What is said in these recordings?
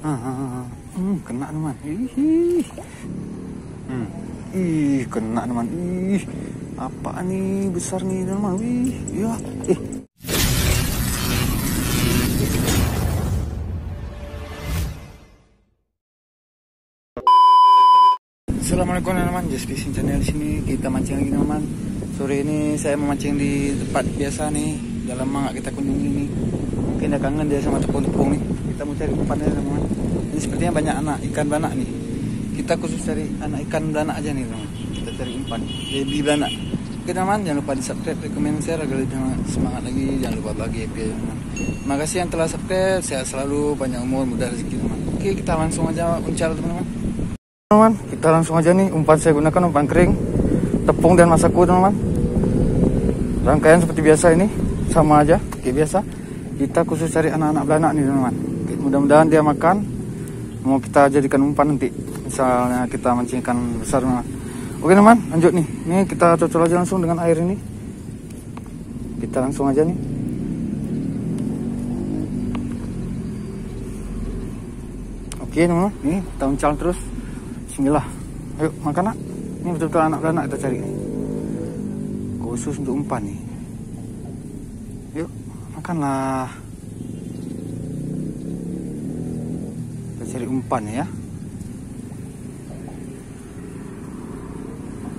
Kena teman. Kena teman. Apa nih besar nih teman. Ya. Assalamualaikum teman-teman, Just Fishing Channel. Di sini kita mancing lagi teman-teman. Sore ini saya memancing di tempat biasa nih, dalam mangga kita kunjungi nih. Mungkin dia kangen dia sama tepung-tepung nih. Kita mau cari umpannya teman-teman. Ini sepertinya banyak anak ikan belanak nih. Kita khusus cari anak ikan belanak aja nih teman. Kita cari umpan baby belanak. Oke teman, jangan lupa di subscribe, rekomen, share agar lebih semangat lagi. Jangan lupa bagi happy ya teman. Terima kasih yang telah subscribe. Sehat selalu, panjang umur, mudah rezeki teman. Oke, kita langsung aja uncal teman-teman. Teman, kita langsung aja nih. Umpan saya gunakan umpan kering, tepung dan masaku teman-teman. Rangkaian seperti biasa ini, sama aja kayak biasa. Kita khusus cari anak-anak belanak nih teman-teman. Mudah-mudahan dia makan. Mau kita jadikan umpan nanti, misalnya kita mancing ikan besar teman. Oke teman, lanjut nih. Nih kita cocol aja langsung dengan air ini. Kita langsung aja nih. Oke teman, nih kita uncal terus. Bismillah. Ayo makan nak. Ini betul-betul anak belanak kita cari nih. Khusus untuk umpan nih. Yuk makanlah. Kita cari umpan ya.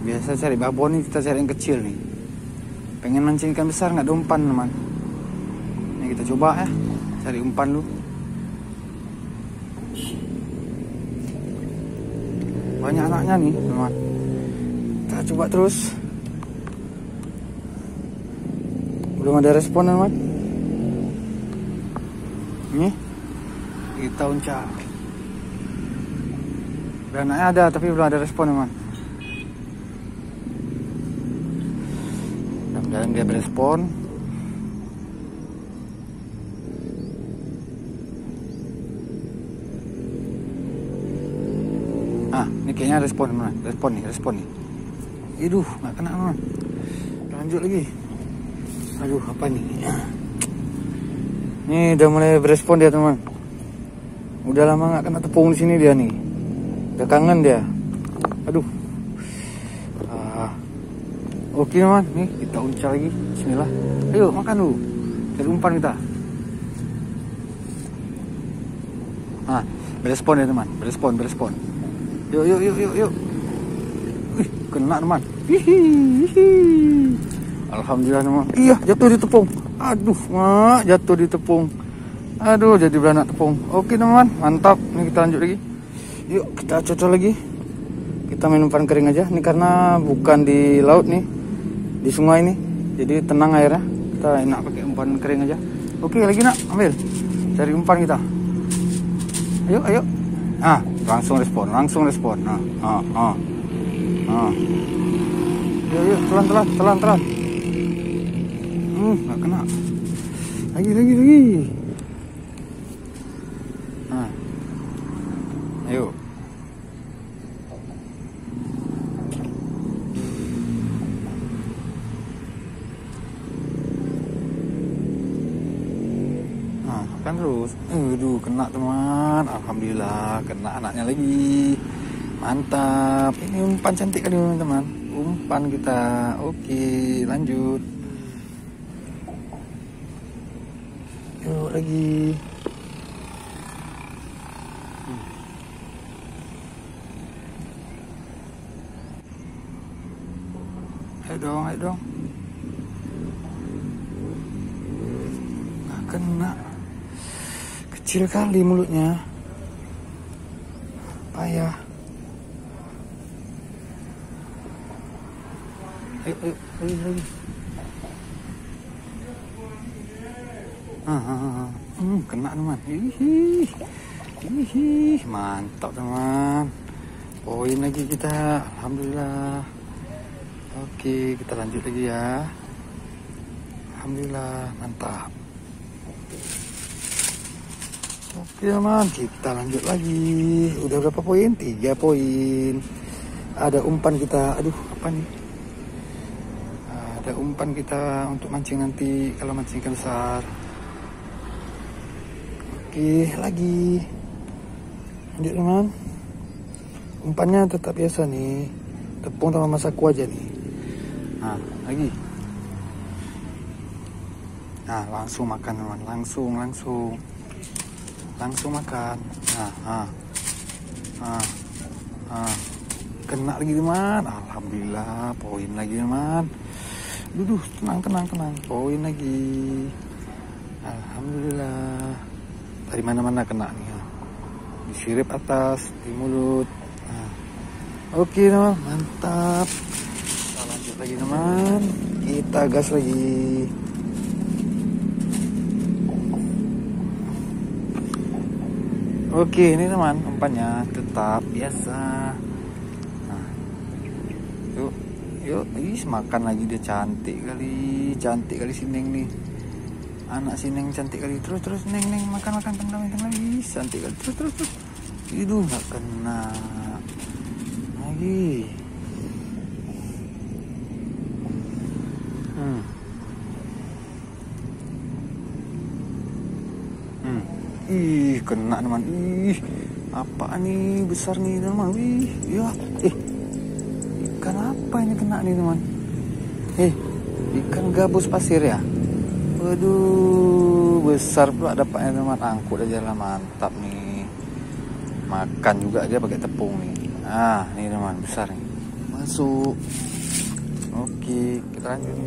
Biasa cari babon nih, kita cari yang kecil nih. Pengen mancing ikan besar nggak ada umpan teman. Ini kita coba ya, cari umpan dulu. Banyak anaknya nih teman. Kita coba terus. Belum ada respon teman. Ini kita uncal. Beranaknya ada tapi belum ada respon teman. Dan dia berespon. Ini kayaknya respon teman. Respon nih. Aduh, nggak kena teman. Lanjut lagi. Aduh, apa nih? Nih udah mulai berespon dia teman. Udah lama nggak kena tepung di sini dia nih. Udah kangen dia. Aduh. Oke teman, nih kita uncal lagi. Bismillah. Ayo makan dulu. Cari umpan kita. Berespon ya teman. Berespon. Yuk. Wih, kena teman. Alhamdulillah teman. Iya, jatuh di tepung. Aduh, jatuh di tepung. Aduh, jadi beranak tepung. Oke teman, mantap. Ini kita lanjut lagi. Yuk, kita cocol lagi. Kita main umpan kering aja. Ini karena bukan di laut nih, di sungai nih. Jadi tenang airnya. Kita enak pakai umpan kering aja. Oke, lagi nak, ambil. Cari umpan kita. Ayo. Langsung respon. Yuk, telan. Nggak kena. Lagi. Ayo. Makan terus. Aduh, kena teman. Alhamdulillah, kena anaknya lagi. Mantap. Ini umpan cantik kali teman-teman. Umpan kita. Oke, lanjut. Yuk lagi. Ayo dong. Nggak kena. Kecil kali mulutnya. Payah. Ayo, lagi. Kena teman. Mantap teman. Poin lagi kita. Alhamdulillah. Oke, kita lanjut lagi ya. Alhamdulillah, mantap. Oke teman, kita lanjut lagi. Udah berapa poin? 3 poin. Ada umpan kita. Aduh, apa nih? Ada umpan kita untuk mancing nanti kalau mancing ikan besar. Oke, lagi. Lanjut teman. Umpannya tetap biasa nih, tepung sama masaku aja nih. Nah lagi. Nah langsung makan teman, langsung makan. Kena lagi teman. Alhamdulillah, poin lagi teman. Duduh, tenang, poin lagi. Alhamdulillah. Dari mana-mana kena nih. Di sirip atas, di mulut. Oke teman, mantap. Kita lanjut lagi teman. Kita gas lagi. Oke, ini teman, umpannya tetap biasa. Nah, yuk, makan lagi, dia cantik kali Sineng nih. Anak Sineng cantik kali, terus Neng makan kentang lagi, cantik kali, terus. Itu nggak kena lagi. Ih, kena teman. Ih, apa nih, besar nih teman. Wih, ya. Ikan apa ini kena nih teman? Ikan gabus pasir ya. Waduh, besar pula dapatnya teman. Angkut aja lah, mantap nih. Makan juga dia pakai tepung nih. Nah, nih teman, besar nih. Masuk. Oke, kita lanjut.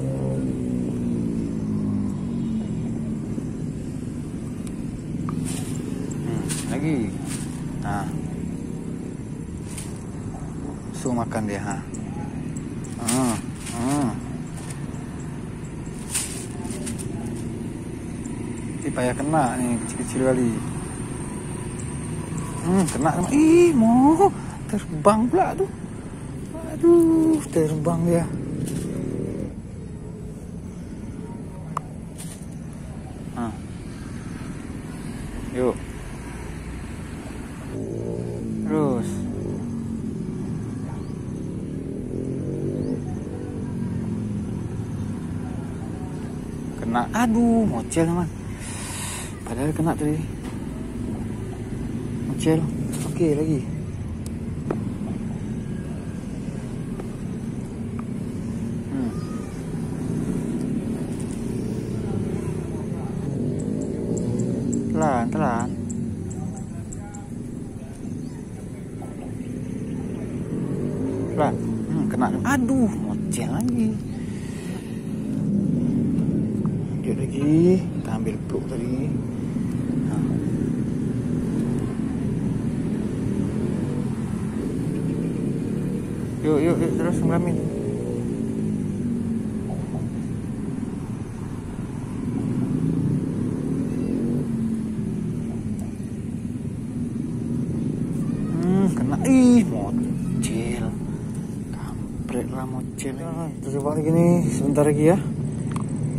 Lagi. Nah. Langsung makan dia, Ini payah kena nih, kecil-kecil kali. Kena sama. Ih, mau terbang pula tuh. Aduh, terbang dia. Yuk. Terus. Kena. Aduh, mocel teman. Padahal kena tadi. Mocel. Oke, lagi. Telan. Kena. Aduh, mocel lagi. Lanjut lagi. Kita ambil peluk tadi. Yuk, terus ngelamin. Kena. Ih, mocel. Kampret lah mocel. Kita coba lagi nih, sebentar lagi ya.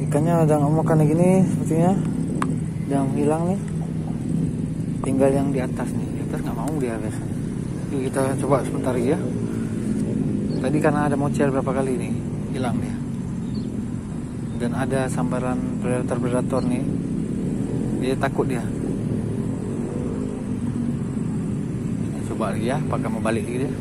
Ikannya udah nggak mau makan lagi nih, sepertinya udah hilang nih. Tinggal yang di atas nih, di atas nggak mau dia biasanya. Yuk kita coba sebentar lagi ya. Tadi karena ada mocel berapa kali nih, hilang dia. Dan ada sambaran predator nih, dia takut dia. Coba lagi ya, apakah mau balik lagi dia.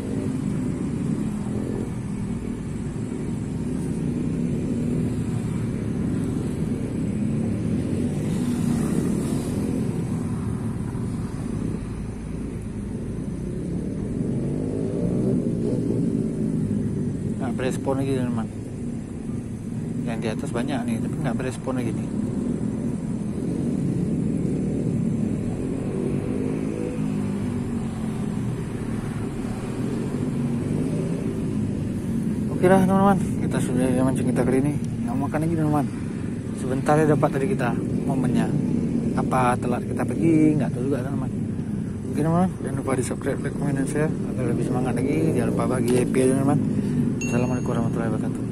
Nggak berespon lagi teman. Yang di atas banyak nih, tapi nggak berespon lagi nih. Oke lah teman-teman, kita sudah mancing kita kali ini. Nggak makan lagi teman-teman. Sebentar ya dapat dari kita momennya. Apa telat kita pergi, nggak tahu juga teman-teman. Oke teman-teman, jangan lupa di subscribe, like, komen, dan share agar lebih semangat lagi. Jangan lupa bagi happy teman-teman. Assalamualaikum warahmatullahi wabarakatuh.